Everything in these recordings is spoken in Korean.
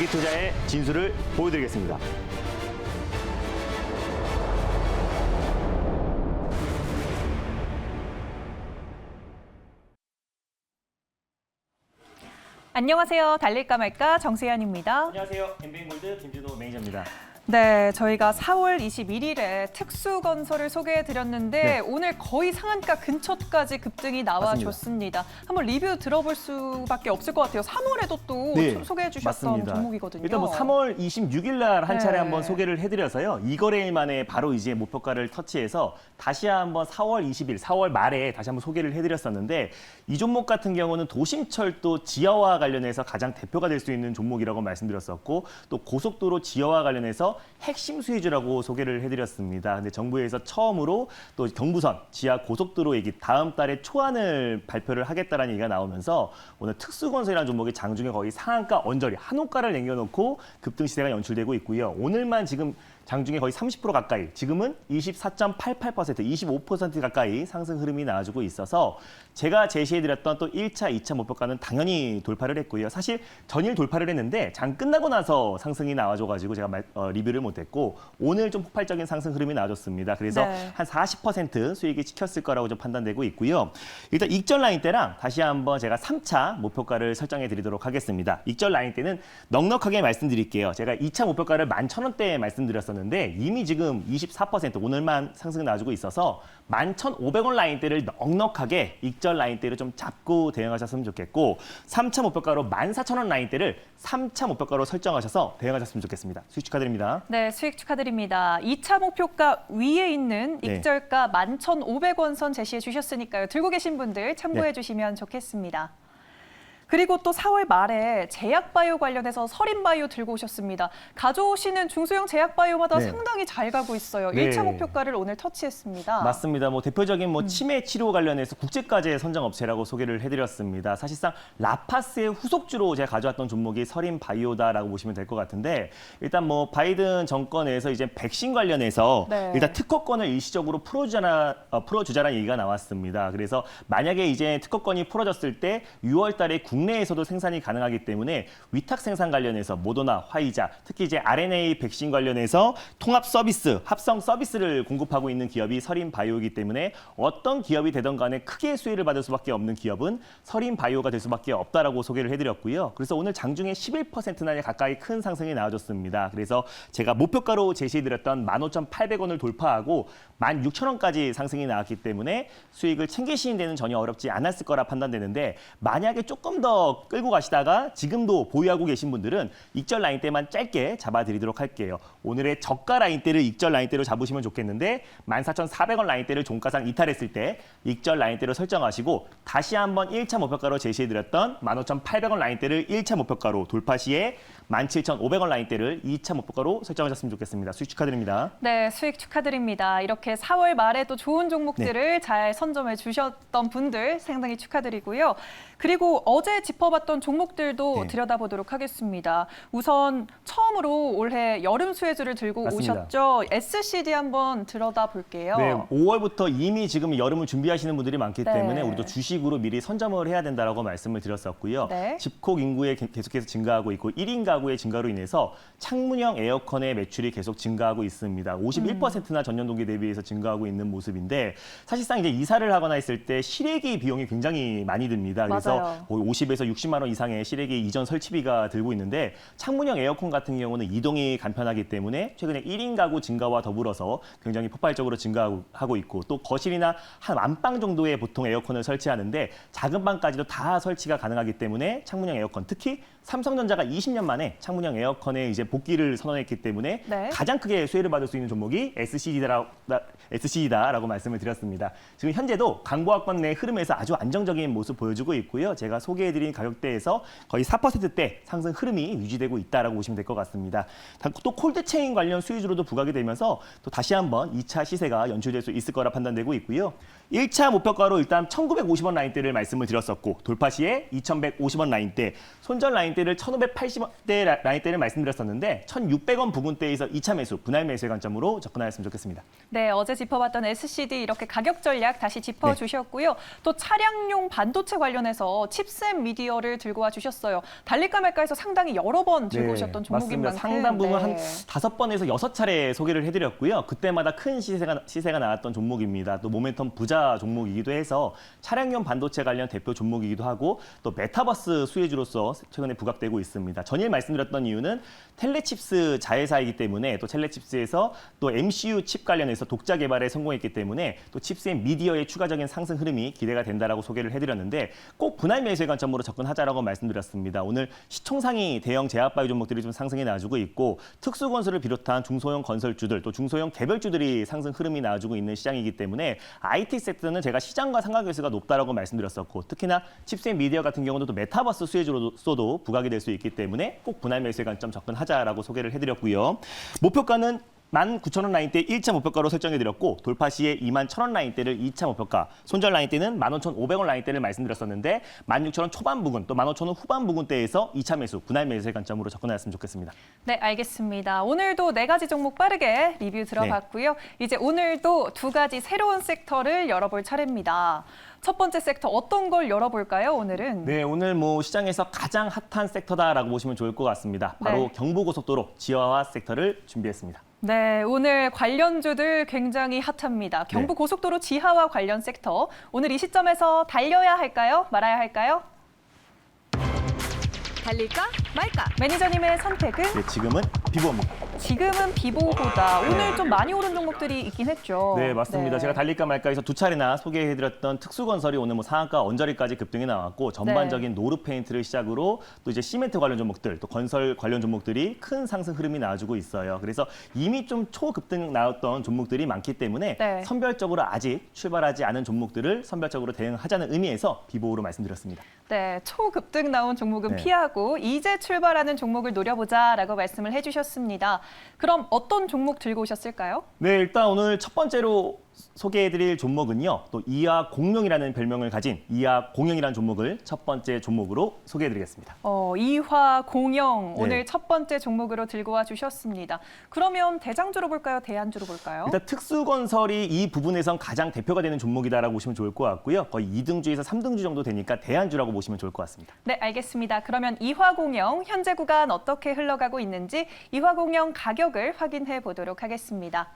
투자의 진수를 보여드리겠습니다. 안녕하세요. 달릴까 말까 정세현입니다. 안녕하세요. 엠비엔골드 김진호 매니저입니다. 네, 저희가 4월 21일에 특수건설을 소개해드렸는데 네. 오늘 거의 상한가 근처까지 급등이 나와줬습니다. 한번 리뷰 들어볼 수밖에 없을 것 같아요. 3월에도 또 네, 소개해주셨던 맞습니다. 종목이거든요. 일단 뭐 3월 26일 날 한 차례 네. 한번 소개를 해드려서요. 2거래일 만에 바로 이제 목표가를 터치해서 다시 한번 4월 20일, 4월 말에 다시 한번 소개를 해드렸었는데 이 종목 같은 경우는 도심철도 지하와 관련해서 가장 대표가 될 수 있는 종목이라고 말씀드렸었고 또 고속도로 지하와 관련해서 핵심 수혜주라고 소개를 해드렸습니다. 근데 정부에서 처음으로 또 경부선 지하 고속도로 얘기 다음 달에 초안을 발표를 하겠다라는 얘기가 나오면서 오늘 특수건설이라는 종목이 장중에 거의 상한가 언저리 한호가를 남겨놓고 급등 시세가 연출되고 있고요. 오늘만 지금 장중에 거의 30% 가까이, 지금은 24.88%, 25% 가까이 상승 흐름이 나와주고 있어서 제가 제시해드렸던 또 1차, 2차 목표가는 당연히 돌파를 했고요. 사실 전일 돌파를 했는데 장 끝나고 나서 상승이 나와줘가지고 제가 리뷰를 못했고 오늘 좀 폭발적인 상승 흐름이 나와줬습니다. 그래서 네. 한 40% 수익이 찍혔을 거라고 좀 판단되고 있고요. 일단 익절 라인 때랑 다시 한번 제가 3차 목표가를 설정해 드리도록 하겠습니다. 익절 라인 때는 넉넉하게 말씀드릴게요. 제가 2차 목표가를 11,000원대에 말씀드렸었는데 이미 지금 24% 오늘만 상승 나와주고 있어서 11,500원 라인대를 넉넉하게 익절 라인대를 좀 잡고 대응하셨으면 좋겠고 3차 목표가로 14,000원 라인대를 3차 목표가로 설정하셔서 대응하셨으면 좋겠습니다. 수익 축하드립니다. 네, 수익 축하드립니다. 2차 목표가 위에 있는 네. 익절가 11,500원 선 제시해 주셨으니까요. 들고 계신 분들 참고해 주시면 좋겠습니다. 그리고 또 4월 말에 제약바이오 관련해서 서린바이오 들고 오셨습니다. 가져오시는 중소형 제약바이오마다 네. 상당히 잘 가고 있어요. 네. 1차 목표가를 오늘 터치했습니다. 맞습니다. 뭐 대표적인 뭐 치매 치료 관련해서 국제과제 선정 업체라고 소개를 해드렸습니다. 사실상 라파스의 후속주로 제가 가져왔던 종목이 서린바이오다라고 보시면 될 것 같은데 일단 뭐 바이든 정권에서 이제 백신 관련해서 네. 일단 특허권을 일시적으로 풀어주자라는 얘기가 나왔습니다. 그래서 만약에 이제 특허권이 풀어졌을 때 6월달에 국내에서도 생산이 가능하기 때문에 위탁 생산 관련해서 모더나, 화이자, 특히 이제 RNA 백신 관련해서 통합 서비스, 합성 서비스를 공급하고 있는 기업이 서린바이오이기 때문에 어떤 기업이 되던 간에 크게 수혜를 받을 수밖에 없는 기업은 서린바이오가 될 수밖에 없다라고 소개를 해드렸고요. 그래서 오늘 장중에 11%나 가까이 큰 상승이 나와줬습니다. 그래서 제가 목표가로 제시해드렸던 15,800원을 돌파하고 16,000원까지 상승이 나왔기 때문에 수익을 챙기시는 데는 전혀 어렵지 않았을 거라 판단되는데 만약에 조금 더 끌고 가시다가 지금도 보유하고 계신 분들은 익절 라인대만 짧게 잡아드리도록 할게요. 오늘의 저가 라인대를 익절 라인대로 잡으시면 좋겠는데 14,400원 라인대를 종가상 이탈했을 때 익절 라인대로 설정하시고 다시 한번 1차 목표가로 제시해드렸던 15,800원 라인대를 1차 목표가로 돌파 시에 17,500원 라인대를 2차 목표가로 설정하셨으면 좋겠습니다. 수익 축하드립니다. 네, 수익 축하드립니다. 이렇게 4월 말에 또 좋은 종목들을 잘 선점해 주셨던 분들 상당히 축하드리고요. 그리고 어제 짚어봤던 종목들도 네. 들여다보도록 하겠습니다. 우선 처음으로 올해 여름 수혜주를 들고 맞습니다. 오셨죠. SCD 한번 들여다볼게요. 네, 5월부터 이미 지금 여름을 준비하시는 분들이 많기 네. 때문에 우리도 주식으로 미리 선점을 해야 된다라고 말씀을 드렸었고요. 네. 집콕 인구에 계속해서 증가하고 있고 1인 가구의 증가로 인해서 창문형 에어컨의 매출이 계속 증가하고 있습니다. 51%나 전년 동기 대비해서 증가하고 있는 모습인데 사실상 이제 이사를 하거나 했을 때 실외기 비용이 굉장히 많이 듭니다. 그래서 맞아요. 거의 50에서 60만 원 이상의 실외기 이전 설치비가 들고 있는데 창문형 에어컨 같은 경우는 이동이 간편하기 때문에 최근에 1인 가구 증가와 더불어서 굉장히 폭발적으로 증가하고 있고 또 거실이나 한 안방 정도의 보통 에어컨을 설치하는데 작은 방까지도 다 설치가 가능하기 때문에 창문형 에어컨 특히 삼성전자가 20년 만에 창문형 에어컨에 이제 복귀를 선언했기 때문에 네. 가장 크게 수혜를 받을 수 있는 종목이 SCD다라고 말씀을 드렸습니다. 지금 현재도 강보학권 내 흐름에서 아주 안정적인 모습 보여주고 있고요. 제가 소개해드린 가격대에서 거의 4%대 상승 흐름이 유지되고 있다라고 보시면 될 것 같습니다. 또 콜드체인 관련 수혜주로도 부각이 되면서 또 다시 한번 2차 시세가 연출될 수 있을 거라 판단되고 있고요. 1차 목표가로 일단 1,950원 라인대를 말씀을 드렸었고 돌파 시에 2,150원 라인대, 손절 라인 라인대를 1,580원대 라인대를 말씀드렸었는데 1,600원 부근대에서 2차 매수, 분할 매수의 관점으로 접근하였으면 좋겠습니다. 네, 어제 짚어봤던 SCD 이렇게 가격 전략 다시 짚어주셨고요. 또 차량용 반도체 관련해서 칩셋 미디어를 들고 와주셨어요. 달릴까 말까해서 상당히 여러 번 들고 오셨던 종목인 맞습니다. 만큼 상당 부분 네. 한 5번에서 6차례 소개를 해드렸고요. 그때마다 큰 시세가 나왔던 종목입니다. 또 모멘텀 부자 종목이기도 해서 차량용 반도체 관련 대표 종목이기도 하고 또 메타버스 수혜주로서 최근에 부각되고 있습니다. 전일 말씀드렸던 이유는 텔레칩스 자회사이기 때문에 또 텔레칩스에서 또 MCU 칩 관련해서 독자 개발에 성공했기 때문에 또 칩셋 미디어의 추가적인 상승 흐름이 기대가 된다라고 소개를 해드렸는데 꼭 분할 매수의 관점으로 접근하자라고 말씀드렸습니다. 오늘 시총상위 대형 제약바이오 종목들이 좀 상승이 나와주고 있고 특수건설을 비롯한 중소형 건설주들 또 중소형 개별주들이 상승 흐름이 나와주고 있는 시장이기 때문에 IT 섹터는 제가 시장과 상관계수가 높다라고 말씀드렸었고 특히나 칩셋 미디어 같은 경우는 또 메타버스 수혜주로서도 부각이 될 수 있기 때문에 꼭 분할 매수의 관점 접근하자라고 소개를 해드렸고요. 목표가는 19,000원 라인대 1차 목표가로 설정해드렸고 돌파 시에 21,000원 라인대를 2차 목표가, 손절 라인대는 15,500원 라인대를 말씀드렸었는데 16,000원 초반 부근 또 15,000원 후반 부근대에서 2차 매수, 분할 매수의 관점으로 접근하였으면 좋겠습니다. 네, 알겠습니다. 오늘도 4가지 종목 빠르게 리뷰 들어봤고요. 이제 오늘도 2가지 새로운 섹터를 열어볼 차례입니다. 첫 번째 섹터 어떤 걸 열어볼까요, 오늘은? 네, 오늘 뭐 시장에서 가장 핫한 섹터다라고 보시면 좋을 것 같습니다. 바로 네. 경부고속도로 지하화 섹터를 준비했습니다. 네, 오늘 관련주들 굉장히 핫합니다. 경부고속도로 지하화 관련 섹터. 오늘 이 시점에서 달려야 할까요? 말아야 할까요? 달릴까 말까? 매니저님의 선택은? 네, 지금은 비보입니다. 지금은 비보보다 오늘 좀 많이 오른 종목들이 있긴 했죠. 네, 맞습니다. 네. 제가 달릴까 말까에서 2차례나 소개해드렸던 특수건설이 오늘 뭐 상한가 언저리까지 급등이 나왔고 전반적인 노르페인트를 시작으로 또 이제 시멘트 관련 종목들, 또 건설 관련 종목들이 큰 상승 흐름이 나와주고 있어요. 그래서 이미 좀 초급등 나왔던 종목들이 많기 때문에 네. 선별적으로 아직 출발하지 않은 종목들을 선별적으로 대응하자는 의미에서 비보로 말씀드렸습니다. 네, 초급등 나온 종목은 네. 피하고 이제 출발하는 종목을 노려보자라고 말씀을 해주셨습니다. 그럼 어떤 종목 들고 오셨을까요? 네, 일단 오늘 첫 번째로 소개해드릴 종목은요. 또 이하공룡이라는 별명을 가진 이하공룡이라는 종목을 첫 번째 종목으로 소개해드리겠습니다. 이화공영 네. 오늘 첫 번째 종목으로 들고 와 주셨습니다. 그러면 대장주로 볼까요? 대안주로 볼까요? 일단 특수건설이 이 부분에선 가장 대표가 되는 종목이다라고 보시면 좋을 것 같고요. 거의 2등주에서 3등주 정도 되니까 대안주라고 보시면 좋을 것 같습니다. 네, 알겠습니다. 그러면 이화공영 현재 구간 어떻게 흘러가고 있는지 이화공영 가격을 확인해 보도록 하겠습니다.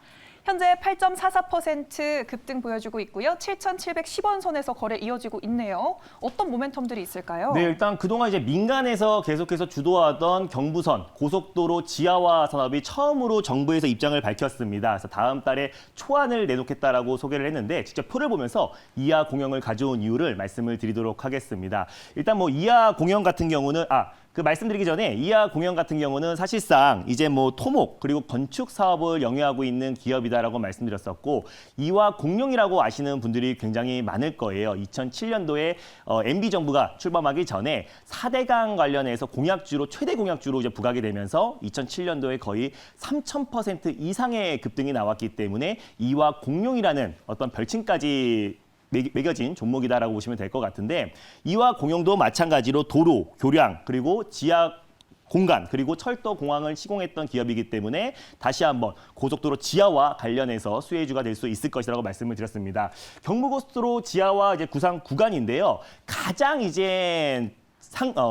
현재 8.44% 급등 보여주고 있고요. 7,710원 선에서 거래 이어지고 있네요. 어떤 모멘텀들이 있을까요? 네, 일단 그동안 이제 민간에서 계속해서 주도하던 경부선 고속도로 지하화 산업이 처음으로 정부에서 입장을 밝혔습니다. 그래서 다음 달에 초안을 내놓겠다라고 소개를 했는데 직접 표를 보면서 이하공영을 가져온 이유를 말씀을 드리도록 하겠습니다. 일단 뭐 이하공영 같은 경우는 그 말씀드리기 전에 이하공영 같은 경우는 사실상 이제 뭐 토목 그리고 건축 사업을 영위하고 있는 기업이다라고 말씀드렸었고 이화공룡이라고 아시는 분들이 굉장히 많을 거예요. 2007년도에 MB 정부가 출범하기 전에 4대강 관련해서 공약주로 최대 공약주로 이제 부각이 되면서 2007년도에 거의 3,000% 이상의 급등이 나왔기 때문에 이화공룡이라는 어떤 별칭까지 매겨진 종목이다라고 보시면 될 것 같은데 이화공영도 마찬가지로 도로, 교량, 그리고 지하 공간, 그리고 철도, 공항을 시공했던 기업이기 때문에 다시 한번 고속도로 지하와 관련해서 수혜주가 될 수 있을 것이라고 말씀을 드렸습니다. 경부고속도로 지하와 이제 구상 구간인데요. 가장 이제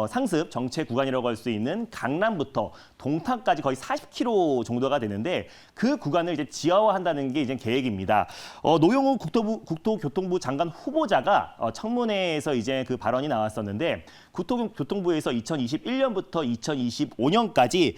상습 정체 구간이라고 할 수 있는 강남부터 동탄까지 거의 40km 정도가 되는데 그 구간을 이제 지하화한다는 게 이제 계획입니다. 노영우 국토교통부 장관 후보자가 청문회에서 이제 그 발언이 나왔었는데 국토교통부에서 2021년부터 2025년까지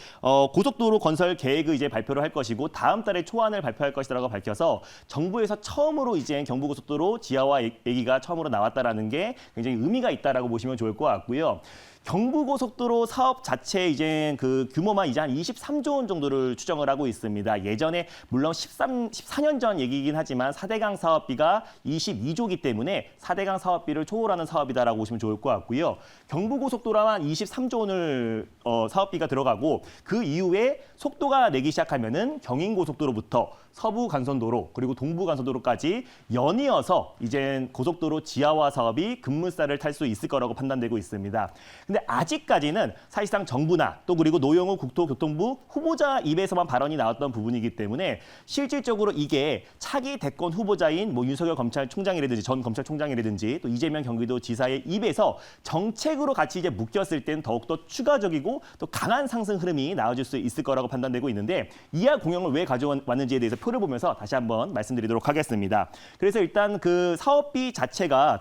고속도로 건설 계획을 이제 발표를 할 것이고 다음 달에 초안을 발표할 것이라고 밝혀서 정부에서 처음으로 이제 경부고속도로 지하화 얘기가 처음으로 나왔다라는 게 굉장히 의미가 있다라고 보시면 좋을 것 같고요. 경부고속도로 사업 자체 이제 그 규모만 이제 한 23조 원 정도를 추정을 하고 있습니다. 예전에 물론 14년 전 얘기이긴 하지만 4대강 사업비가 22조이기 때문에 4대강 사업비를 초월하는 사업이다라고 보시면 좋을 것 같고요. 경부고속도로만 23조 원을 사업비가 들어가고 그 이후에 속도가 내기 시작하면은 경인고속도로부터 서부간선도로 그리고 동부간선도로까지 연이어서 이제 고속도로 지하화 사업이 급물살을 탈 수 있을 거라고 판단되고 있습니다. 근데 근데 아직까지는 사실상 정부나 또 그리고 노영우 국토교통부 후보자 입에서만 발언이 나왔던 부분이기 때문에 실질적으로 이게 차기 대권 후보자인 뭐 윤석열 검찰총장이라든지 전 검찰총장이라든지 또 이재명 경기도지사의 입에서 정책으로 같이 이제 묶였을 때는 더욱더 추가적이고 또 강한 상승 흐름이 나와줄 수 있을 거라고 판단되고 있는데 이하 공영을 왜 가져왔는지에 대해서 표를 보면서 다시 한번 말씀드리도록 하겠습니다. 그래서 일단 그 사업비 자체가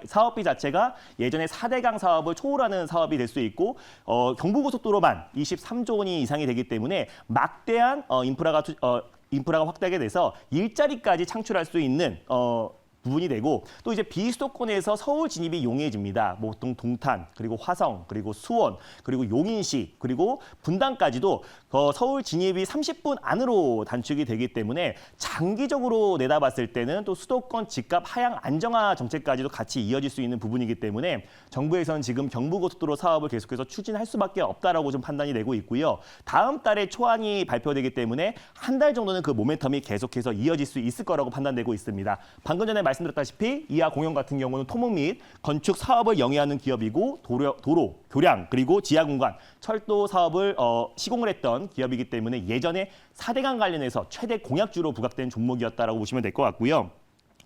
사업비 자체가 예전에 4대강 사업을 초월하는 사업이 될 수 있고 경부고속도로만 23조 원이 이상이 되기 때문에 막대한 인프라가 확대하게 돼서 일자리까지 창출할 수 있는 부분이 되고 또 이제 비수도권에서 서울 진입이 용이해집니다. 뭐 동탄 그리고 화성 그리고 수원 그리고 용인시 그리고 분당까지도 서울 진입이 30분 안으로 단축이 되기 때문에 장기적으로 내다봤을 때는 또 수도권 집값 하향 안정화 정책까지도 같이 이어질 수 있는 부분이기 때문에 정부에서는 지금 경부고속도로 사업을 계속해서 추진할 수밖에 없다라고 좀 판단이 되고 있고요. 다음 달에 초안이 발표되기 때문에 한 달 정도는 그 모멘텀이 계속해서 이어질 수 있을 거라고 판단되고 있습니다. 방금 전에 말씀드렸다시피 이하 공영 같은 경우는 토목 및 건축 사업을 영위하는 기업이고 도로, 교량, 그리고 지하 공간, 철도 사업을 시공을 했던 기업이기 때문에 예전에 4대강 관련해서 최대 공약주로 부각된 종목이었다라고 보시면 될 것 같고요.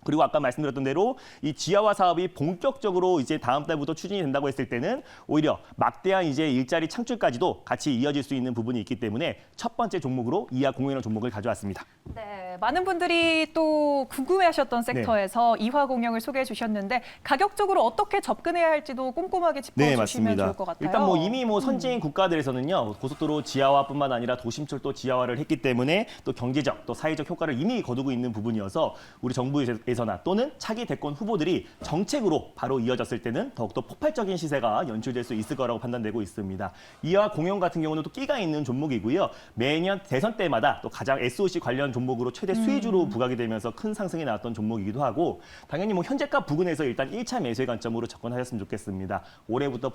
그리고 아까 말씀드렸던 대로 이 지하화 사업이 본격적으로 이제 다음 달부터 추진이 된다고 했을 때는 오히려 막대한 이제 일자리 창출까지도 같이 이어질 수 있는 부분이 있기 때문에 첫 번째 종목으로 이하 공유라는 종목을 가져왔습니다. 네, 많은 분들이 또 궁금해하셨던 섹터에서 이화공영을 소개해 주셨는데 가격적으로 어떻게 접근해야 할지도 꼼꼼하게 짚어주시면 좋을 것 같아요. 일단 뭐 이미 뭐 선진 국가들에서는요 고속도로 지하화뿐만 아니라 도심철도 지하화를 했기 때문에 또 경제적 또 사회적 효과를 이미 거두고 있는 부분이어서 우리 정부에서나 또는 차기 대권 후보들이 정책으로 바로 이어졌을 때는 더욱더 폭발적인 시세가 연출될 수 있을 거라고 판단되고 있습니다. 이화공영 같은 경우는 또 끼가 있는 종목이고요. 매년 대선 때마다 또 가장 SOC 관련 종목으로 최대 수혜주로 부각이 되면서 큰 상승이 나왔던 종목이기도 하고 당연히 뭐 현재가 부근에서 일단 1차 매수의 관점으로 접근하셨으면 좋겠습니다. 올해부터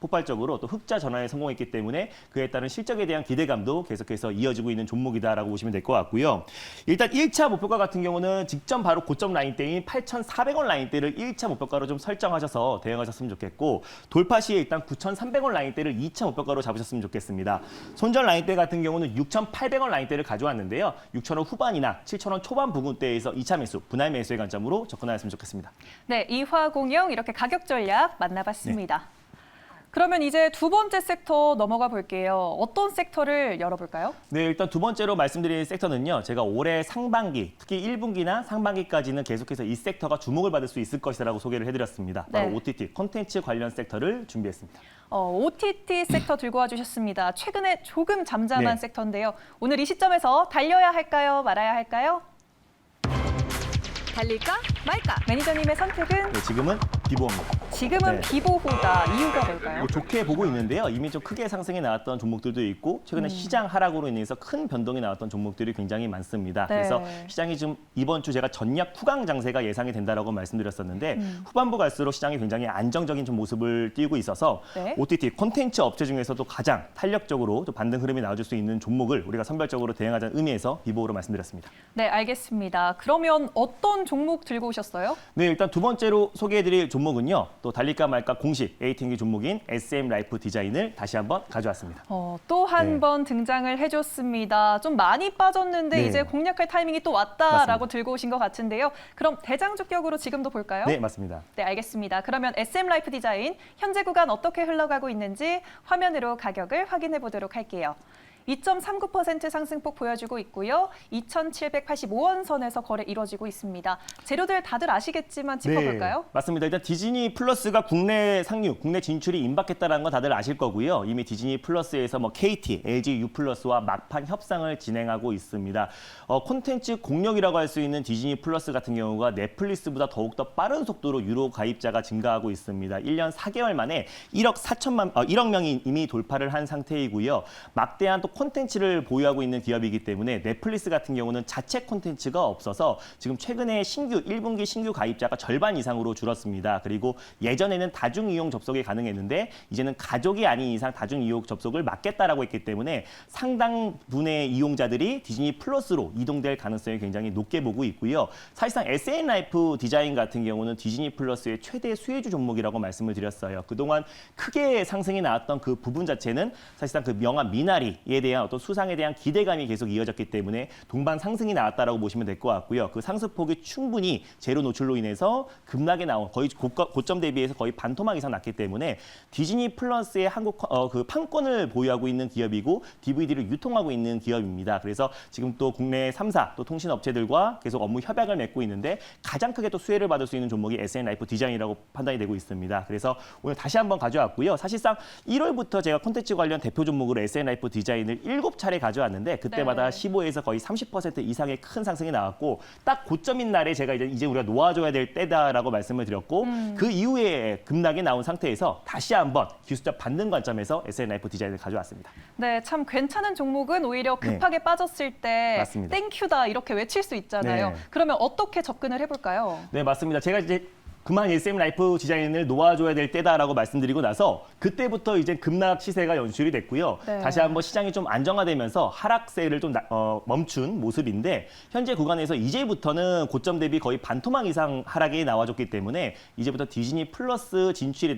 폭발적으로 또 흑자 전환에 성공했기 때문에 그에 따른 실적에 대한 기대감도 계속해서 이어지고 있는 종목이다라고 보시면 될 것 같고요. 일단 1차 목표가 같은 경우는 직전 바로 고점 라인대인 8,400원 라인대를 1차 목표가로 좀 설정하셔서 대응하셨으면 좋겠고 돌파 시에 일단 9,300원 라인대를 2차 목표가로 잡으셨으면 좋겠습니다. 손절 라인대 같은 경우는 6,800원 라인대를 가져왔는데요. 6,000원 후반이나 7,000원 초반 부근대에서 2차 매수, 분할 매수의 관점으로 접근하셨으면 좋겠습니다. 네, 이화공영 이렇게 가격 전략 만나봤습니다. 그러면 이제 두 번째 섹터 넘어가 볼게요. 어떤 섹터를 열어볼까요? 네, 일단 두 번째로 말씀드릴 섹터는요. 제가 올해 상반기, 특히 1분기나 상반기까지는 계속해서 이 섹터가 주목을 받을 수 있을 것이라고 소개를 해드렸습니다. 바로 네. OTT, 콘텐츠 관련 섹터를 준비했습니다. OTT 섹터 들고 와주셨습니다. 최근에 조금 잠잠한 네. 섹터인데요. 오늘 이 시점에서 달려야 할까요? 말아야 할까요? 달릴까 말까? 매니저님의 선택은 네, 지금은 비보입니다. 지금은 네. 비보호다. 이유가 뭘까요? 뭐 좋게 보고 있는데요. 이미 좀 크게 상승이 나왔던 종목들도 있고 최근에 시장 하락으로 인해서 큰 변동이 나왔던 종목들이 굉장히 많습니다. 네. 그래서 시장이 좀 이번 주 제가 전략 후강 장세가 예상이 된다라고 말씀드렸었는데 후반부 갈수록 시장이 굉장히 안정적인 좀 모습을 띄고 있어서 네. OTT 콘텐츠 업체 중에서도 가장 탄력적으로 또 반등 흐름이 나와줄 수 있는 종목을 우리가 선별적으로 대응하자는 의미에서 비보로 말씀드렸습니다. 네, 알겠습니다. 그러면 어떤 종목 들고 오셨어요? 네, 일단 두 번째로 소개해드릴 종목은요. 또 달릴까 말까 공식 에이팅기 종목인 SM 라이프 디자인을 다시 한번 가져왔습니다. 또 한 네. 번 등장을 해줬습니다. 좀 많이 빠졌는데 네. 이제 공략할 타이밍이 또 왔다라고 맞습니다. 들고 오신 것 같은데요. 그럼 대장주격으로 지금도 볼까요? 네, 맞습니다. 네, 알겠습니다. 그러면 SM 라이프 디자인 현재 구간 어떻게 흘러가고 있는지 화면으로 가격을 확인해 보도록 할게요. 2.39% 상승폭 보여주고 있고요. 2,785원 선에서 거래 이루어지고 있습니다. 재료들 다들 아시겠지만 짚어볼까요? 네, 맞습니다. 일단 디즈니 플러스가 국내 상륙, 국내 진출이 임박했다는 건 다들 아실 거고요. 이미 디즈니 플러스에서 뭐 KT, LG U 플러스와 막판 협상을 진행하고 있습니다. 콘텐츠 공룡이라고 할 수 있는 디즈니 플러스 같은 경우가 넷플릭스보다 더욱더 빠른 속도로 유료 가입자가 증가하고 있습니다. 1년 4개월 만에 1억 명이 이미 돌파를 한 상태이고요. 막대한 또 콘텐츠를 보유하고 있는 기업이기 때문에 넷플릭스 같은 경우는 자체 콘텐츠가 없어서 지금 최근에 1분기 신규 가입자가 절반 이상으로 줄었습니다. 그리고 예전에는 다중 이용 접속이 가능했는데 이제는 가족이 아닌 이상 다중 이용 접속을 막겠다라고 했기 때문에 상당 분의 이용자들이 디즈니 플러스로 이동될 가능성이 굉장히 높게 보고 있고요. 사실상 SN 라이프 디자인 같은 경우는 디즈니 플러스의 최대 수혜주 종목이라고 말씀을 드렸어요. 그동안 크게 상승이 나왔던 그 부분 자체는 사실상 그 명화 미나리에 대한 어떤 수상에 대한 기대감이 계속 이어졌기 때문에 동반 상승이 나왔다라고 보시면 될 것 같고요. 그 상승폭이 충분히 제로 노출로 인해서 급락에 나온 거의 고점 대비해서 거의 반토막 이상 났기 때문에 디즈니 플러스의 그 판권을 보유하고 있는 기업이고 DVD를 유통하고 있는 기업입니다. 그래서 지금 또 국내 3사 또 통신업체들과 계속 업무 협약을 맺고 있는데 가장 크게 또 수혜를 받을 수 있는 종목이 SN 라이프 디자인이라고 판단이 되고 있습니다. 그래서 오늘 다시 한번 가져왔고요. 사실상 1월부터 제가 콘텐츠 관련 대표 종목으로 SN 라이프 디자인을 7차례 가져왔는데 그때마다 네. 15에서 거의 30% 이상의 큰 상승이 나왔고 딱 고점인 날에 제가 이제 우리가 놓아줘야 될 때다라고 말씀을 드렸고 그 이후에 급락이 나온 상태에서 다시 한번 기술자 받는 관점에서 SN 라이프 디자인을 가져왔습니다. 네, 참 괜찮은 종목은 오히려 급하게 빠졌을 때 맞습니다. 땡큐다 이렇게 외칠 수 있잖아요. 네. 그러면 어떻게 접근을 해볼까요? 네, 맞습니다. 제가 이제 그만 SM 라이프 디자인을 놓아줘야 될 때다라고 말씀드리고 나서 그때부터 이제 급락 시세가 연출이 됐고요. 네. 다시 한번 시장이 좀 안정화되면서 하락세를 좀 멈춘 모습인데 현재 구간에서 이제부터는 고점 대비 거의 반토막 이상 하락이 나와줬기 때문에 이제부터 디즈니 플러스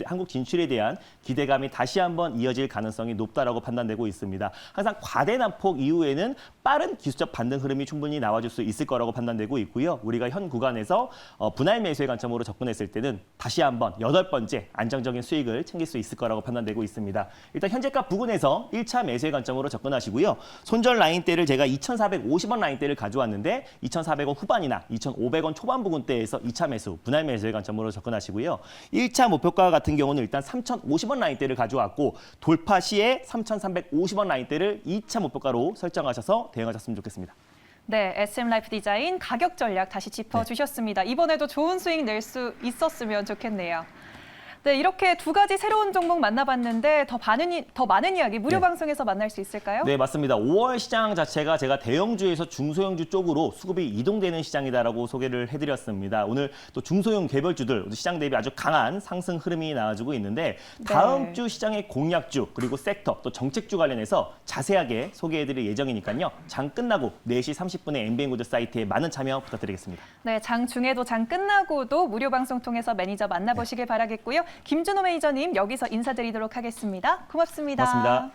한국 진출에 대한 기대감이 다시 한번 이어질 가능성이 높다라고 판단되고 있습니다. 항상 과대 난폭 이후에는 빠른 기술적 반등 흐름이 충분히 나와줄 수 있을 거라고 판단되고 있고요. 우리가 현 구간에서 분할 매수의 관점으로 접근했을 때는 다시 한번 8번째 안정적인 수익을 챙길 수 있을 거라고 판단되고 있습니다. 일단 현재가 부근에서 1차 매수의 관점으로 접근하시고요. 손절 라인대를 제가 2,450원 라인대를 가져왔는데 2,400원 후반이나 2,500원 초반 부근대에서 2차 매수, 분할 매수의 관점으로 접근하시고요. 1차 목표가 같은 경우는 일단 3,050원 라인대를 가져왔고 돌파 시에 3,350원 라인대를 2차 목표가로 설정하셔서 대응하셨으면 좋겠습니다. 네, SM 라이프 디자인 가격 전략 다시 짚어주셨습니다. 이번에도 좋은 수익 낼 수 있었으면 좋겠네요. 네, 이렇게 두 가지 새로운 종목 만나봤는데 더 많은 이야기 무료 방송에서 만날 수 있을까요? 네, 맞습니다. 5월 시장 자체가 제가 대형주에서 중소형주 쪽으로 수급이 이동되는 시장이다라고 소개를 해드렸습니다. 오늘 또 중소형 개별주들 시장 대비 아주 강한 상승 흐름이 나와주고 있는데 다음 주 시장의 공약주 그리고 섹터 또 정책주 관련해서 자세하게 소개해드릴 예정이니까요. 장 끝나고 4시 30분에 MBN고드 사이트에 많은 참여 부탁드리겠습니다. 네, 장 중에도 장 끝나고도 무료 방송 통해서 매니저 만나보시길 바라겠고요. 김준호 매니저님 여기서 인사드리도록 하겠습니다. 고맙습니다. 고맙습니다.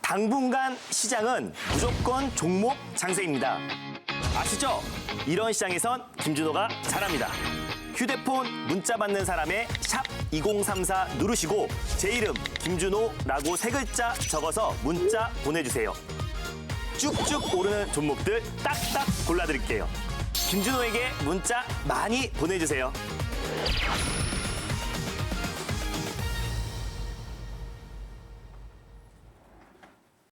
당분간 시장은 무조건 종목 장세입니다. 아시죠? 이런 시장에선 김준호가 잘합니다. 휴대폰 문자 받는 사람의 샵 2034 누르시고 제 이름 김준호라고 3글자 적어서 문자 보내주세요. 쭉쭉 오르는 종목들 딱딱 골라드릴게요. 김준호에게 문자 많이 보내주세요.